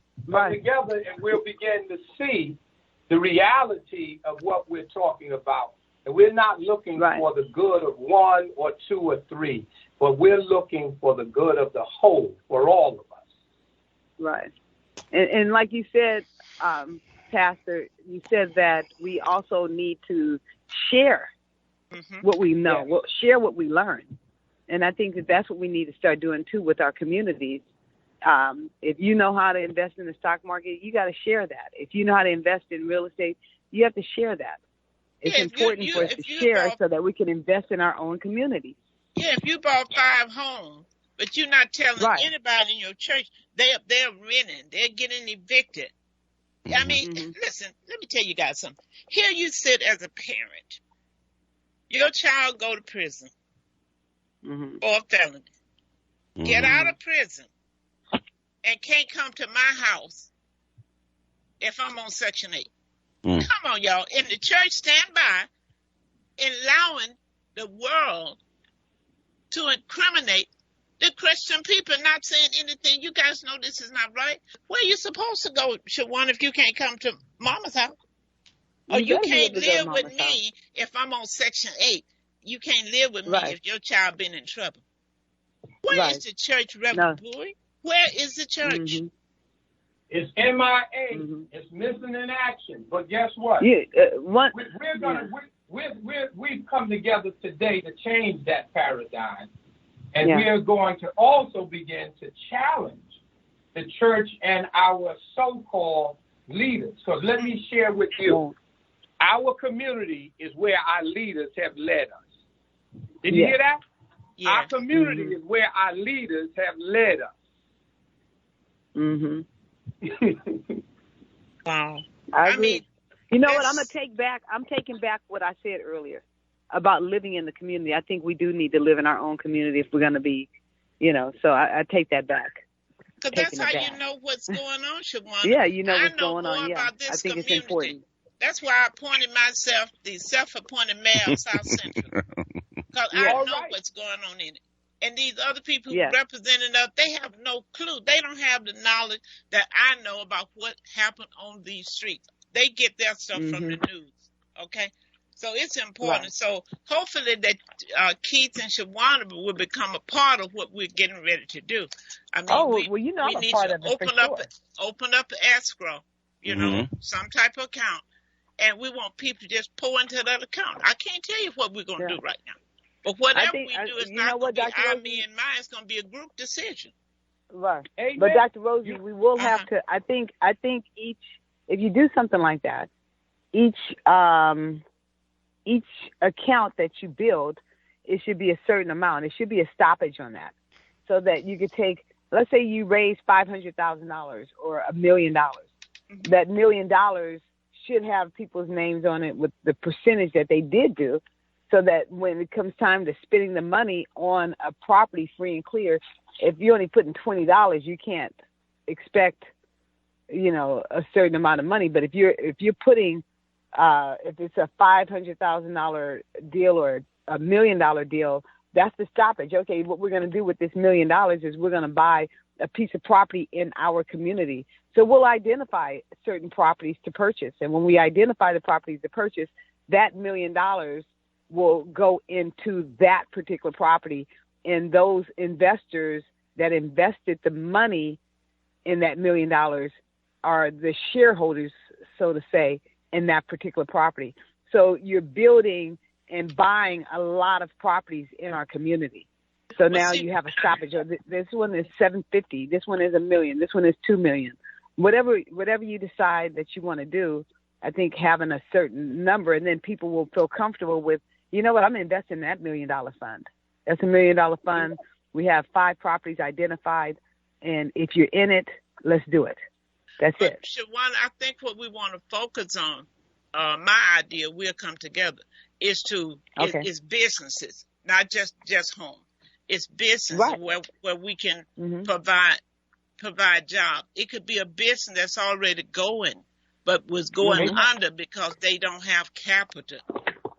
together and we'll begin to see the reality of what we're talking about. And we're not looking for the good of one or two or three, but we're looking for the good of the whole, for all of us. Right. And like you said, Pastor, you said that we also need to share what we know, share what we learn. And I think that's what we need to start doing, too, with our communities. If you know how to invest in the stock market, you got to share that. If you know how to invest in real estate, You have to share that. It's important for us to share so that we can invest in our own community. Yeah, if you bought 5 homes, but you're not telling anybody in your church, they're renting, they're getting evicted. I mean, listen, let me tell you guys something. Here you sit as a parent. Your child go to prison for a felony. Get out of prison and can't come to my house if I'm on Section 8. Come on, y'all. And the church stand by allowing the world to incriminate the Christian people, not saying anything. You guys know this is not right. Where are you supposed to go, Shawan, if you can't come to Mama's house? Or you can't live with me if I'm on Section 8. You can't live with me if your child been in trouble. Where is the church, Reverend Buie? Where is the church? It's MIA. It's missing in action. But guess what? We've come together today to change that paradigm. And we are going to also begin to challenge the church and our so-called leaders. Because let me share with you, our community is where our leaders have led us. Did you hear that? Yeah. Our community is where our leaders have led us. Wow. I mean, you know what? I'm taking back what I said earlier about living in the community. I think we do need to live in our own community if we're going to be, so I take that back. Because that's how you know what's going on, Shawana. Yeah, you know what's going on. Yeah, I think community. It's important. That's why I appointed myself the self-appointed mayor of South Central. Because I know what's going on in it. And these other people who represented us, they have no clue. They don't have the knowledge that I know about what happened on these streets. They get their stuff from the news, okay? So it's important. Right. So hopefully that Keith and Shawana will become a part of what we're getting ready to do. I mean, we I'm need a part to of it open up an escrow, some type of account. And we want people to just pour into that account. I can't tell you what we're going to do right now. But whatever we do is not going to be me and mine. It's going to be a group decision. Right. Amen. But Dr. Rosie, we will have to, I think each, if you do something like that, each account that you build, it should be a certain amount. It should be a stoppage on that so that you could take, let's say you raise $500,000 or $1 million. That $1 million should have people's names on it with the percentage that they did do, so that when it comes time to spending the money on a property free and clear, if you're only putting $20, you can't expect, a certain amount of money. But if you're putting, if it's a $500,000 deal or $1 million deal, that's the stoppage. Okay, what we're going to do with this $1 million is we're going to buy a piece of property in our community. So we'll identify certain properties to purchase. And when we identify the properties to purchase, that $1 million will go into that particular property. And those investors that invested the money in that $1 million are the shareholders, so to say, in that particular property. So you're building and buying a lot of properties in our community. So now you have a stoppage. This one is $750. This one is $1 million. This one is $2 million. Whatever you decide that you want to do, I think having a certain number, and then people will feel comfortable with, you know what, I'm investing in that $1 million fund. That's $1 million fund. We have 5 properties identified, and if you're in it, let's do it. That's it. Shawana, I think what we want to focus on, my idea, we'll come together, is is businesses, not just homes. It's business where we can provide jobs. It could be a business that's already going, but was going under because they don't have capital,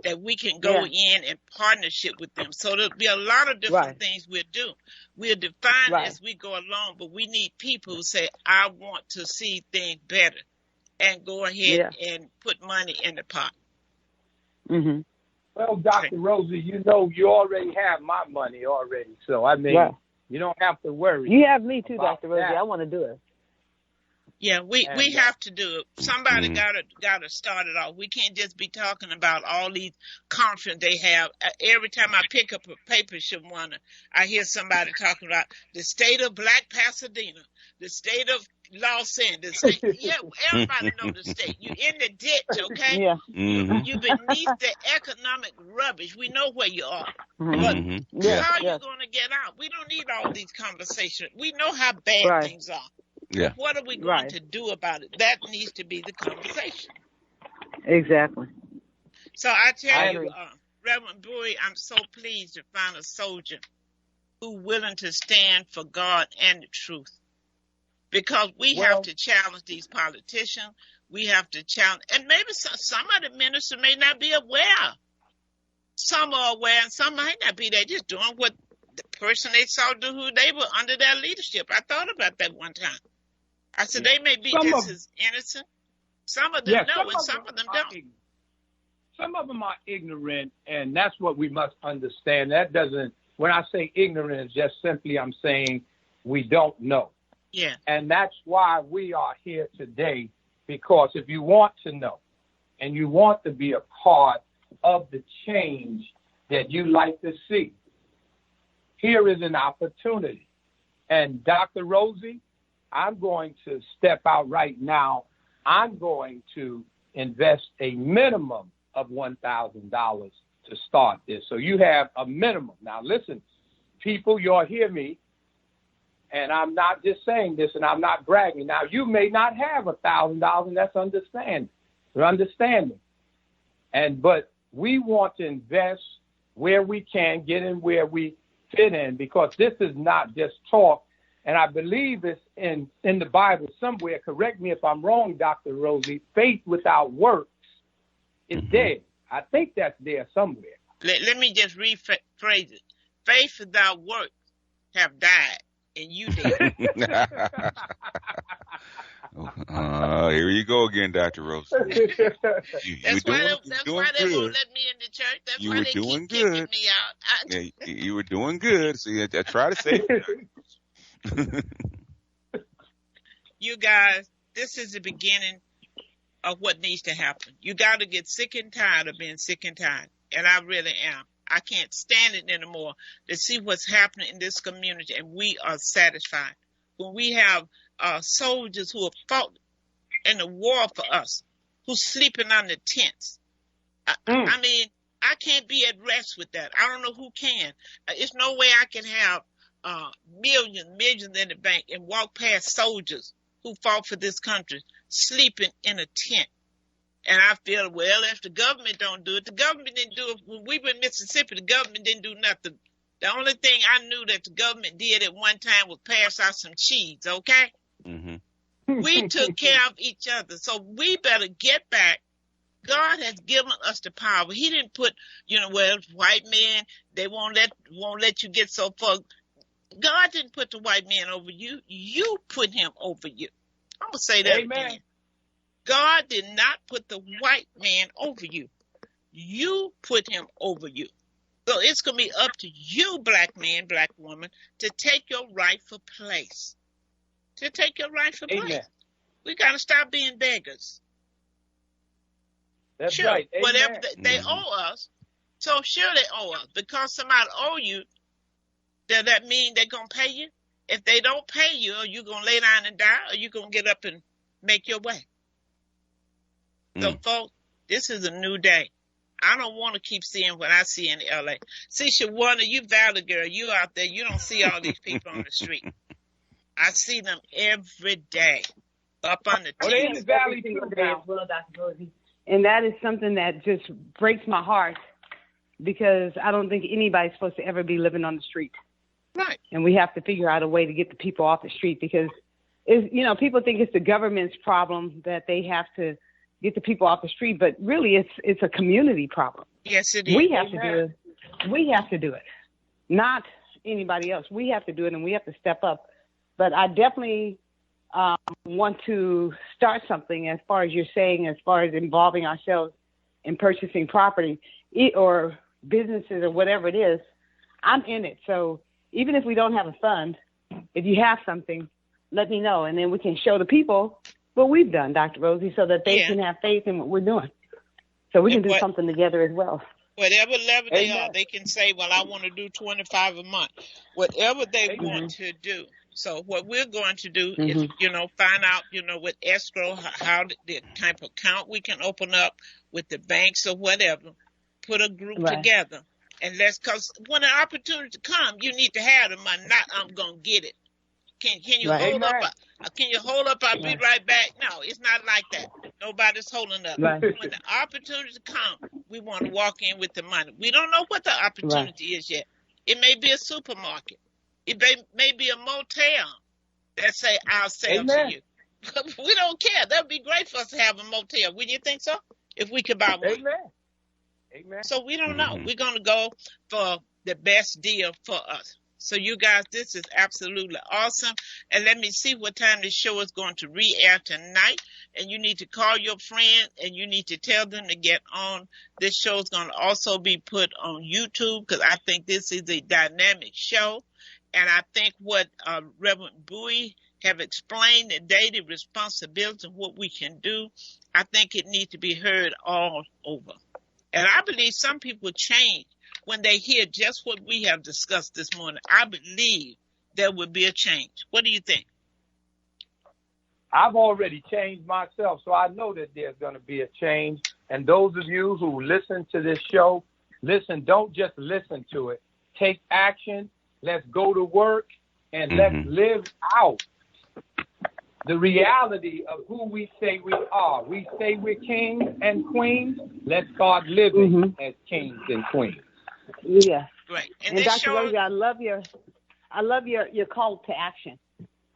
that we can go in and partnership with them. So there'll be a lot of different things we'll do. We'll define as we go along, but we need people who say, I want to see things better, and go ahead and put money in the pot. Mm-hmm. Well, Dr. Rosie, you already have my money already. So, I mean, you don't have to worry. You have me too, Dr. Rosie. I want to do it. Yeah, we And have to do it. Somebody gotta start it off. We can't just be talking about all these conferences they have. Every time I pick up a paper, Shawana, I hear somebody talking about the state of Black Pasadena, the state of Los Angeles. Yeah, everybody know the state. You in the ditch, okay? Yeah. You beneath the economic rubbish. We know where you are. But Yes, how are you yes. going to get out? We don't need all these conversations. We know how bad things are. Yeah. What are we going to do about it? That needs to be the conversation. Exactly. So I tell you, Reverend Buie, I'm so pleased to find a soldier who's willing to stand for God and the truth. Because we have to challenge these politicians. We have to challenge, and maybe some of the ministers may not be aware. Some are aware and some might not be. They're just doing what the person they saw do, who they were under their leadership. I thought about that one time. I said they may be just as innocent. Some of them know and some of them don't. Some of them are ignorant, and that's what we must understand. That doesn't, when I say ignorant, it's just simply I'm saying we don't know. Yeah. And that's why we are here today, because if you want to know and you want to be a part of the change that you like to see, here is an opportunity. And Dr. Rosie, I'm going to step out right now. I'm going to invest a minimum of $1,000 to start this. So you have a minimum. Now listen, people, you'll hear me, and I'm not just saying this and I'm not bragging. Now you may not have $1,000, and that's understanding. But we want to invest where we can, get in where we fit in, because this is not just talk. And I believe it's in the Bible somewhere. Correct me if I'm wrong, Dr. Rosie. Faith without works is dead. I think that's there somewhere. Let me just rephrase it. Faith without works have died, and you did. Here you go again, Dr. Rose. That's why they won't let me in the church. That's why they keep kicking me out. You were doing good. See, I try to say it. You guys, this is the beginning of what needs to happen. You got to get sick and tired of being sick and tired. And I really am. I can't stand it anymore to see what's happening in this community, and we are satisfied. When we have soldiers who have fought in the war for us, who's sleeping under tents. I mean, I can't be at rest with that. I don't know who can. It's no way I can have millions in the bank and walk past soldiers who fought for this country sleeping in a tent. And I feel, well, if the government don't do it, the government didn't do it. When we were in Mississippi, the government didn't do nothing. The only thing I knew that the government did at one time was pass out some cheese, okay? We took care of each other. So we better get back. God has given us the power. He didn't put, well, white men, they won't let you get so far. God didn't put the white man over you. You put him over you. I'm going to say that again. God did not put the white man over you. You put him over you. So it's going to be up to you, black man, black woman, to take your rightful place. Place. We got to stop being beggars. That's right. Amen. Whatever they owe us, so sure they owe us. Because somebody owe you, does that mean they're going to pay you? If they don't pay you, are you going to lay down and die, or you going to get up and make your way? So, folks, this is a new day. I don't want to keep seeing what I see in L.A. See, Shawana, you Valley girl, you out there, you don't see all these people on the street. I see them every day up on the TV. In the Valley too now. And that is something that just breaks my heart, because I don't think anybody's supposed to ever be living on the street. Right. And we have to figure out a way to get the people off the street, because, people think it's the government's problem that they have to get the people off the street, but really it's a community problem. Yes, it is. We have to do it. We have to do it, not anybody else. We have to do it, and we have to step up. But I definitely want to start something, as far as you're saying, as far as involving ourselves in purchasing property or businesses or whatever it is. I'm in it. So even if we don't have a fund, if you have something, let me know, and then we can show the people what we've done, Dr. Rosie, so that they can have faith in what we're doing. So we can do something together as well. Whatever level they are, they can say, well, I want to do 25 a month, whatever they want to do. So what we're going to do is, find out, with escrow, how the type of account we can open up with the banks or whatever, put a group together. And because when an opportunity comes, you need to have the money, not I'm going to get it. Can you hold up? Can you hold up? I'll be right back. No, it's not like that. Nobody's holding up. When the opportunity comes, we want to walk in with the money. We don't know what the opportunity is yet. It may be a supermarket. It may be a motel that say, I'll sell to you. We don't care. That would be great for us to have a motel. Wouldn't you think so? If we could buy one. Amen. So we don't know. We're going to go for the best deal for us. So you guys, this is absolutely awesome. And let me see what time the show is going to re-air tonight. And you need to call your friend and you need to tell them to get on. This show is going to also be put on YouTube because I think this is a dynamic show. And I think what Reverend Buie have explained today, the responsibility of what we can do, I think it needs to be heard all over. And I believe some people change when they hear just what we have discussed this morning. I believe there will be a change. What do you think? I've already changed myself, so I know that there's going to be a change. And those of you who listen to this show, listen, don't just listen to it. Take action. Let's go to work and let's live out the reality of who we say we are. We say we're kings and queens. Let's start living as kings and queens. Yeah. Great. And Dr. Rosie, I love your call to action.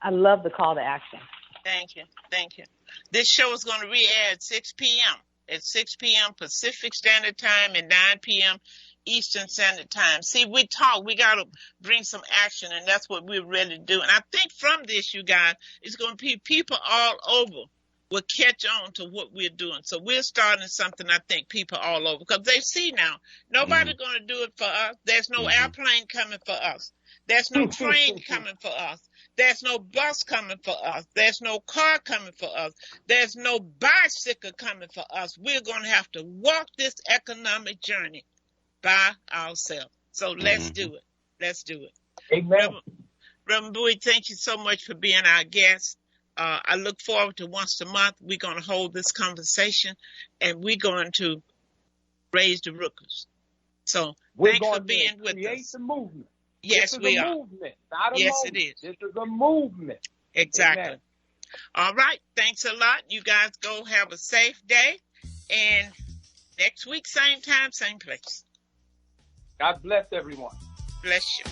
I love the call to action. Thank you. This show is going to re-air at 6 p.m. At 6 p.m. Pacific Standard Time and 9 p.m. Eastern Standard Time. See, we got to bring some action, and that's what we're ready to do. And I think from this, you guys, it's going to be people all over will catch on to what we're doing. So we're starting something, I think, people all over, because they see now, nobody's going to do it for us. There's no airplane coming for us. There's no train coming for us. There's no bus coming for us. There's no car coming for us. There's no bicycle coming for us. We're going to have to walk this economic journey by ourselves. So let's do it. Let's do it. Amen. Reverend Buie, thank you so much for being our guest. I look forward to once a month. We're going to hold this conversation, and we're going to raise the rookers. So thanks for being with us. Create the movement. Yes, we are. Movement, not a yes, moment. it is. This is a movement. Exactly. Amen. All right. Thanks a lot. You guys go have a safe day. And next week, same time, same place. God bless everyone. Bless you.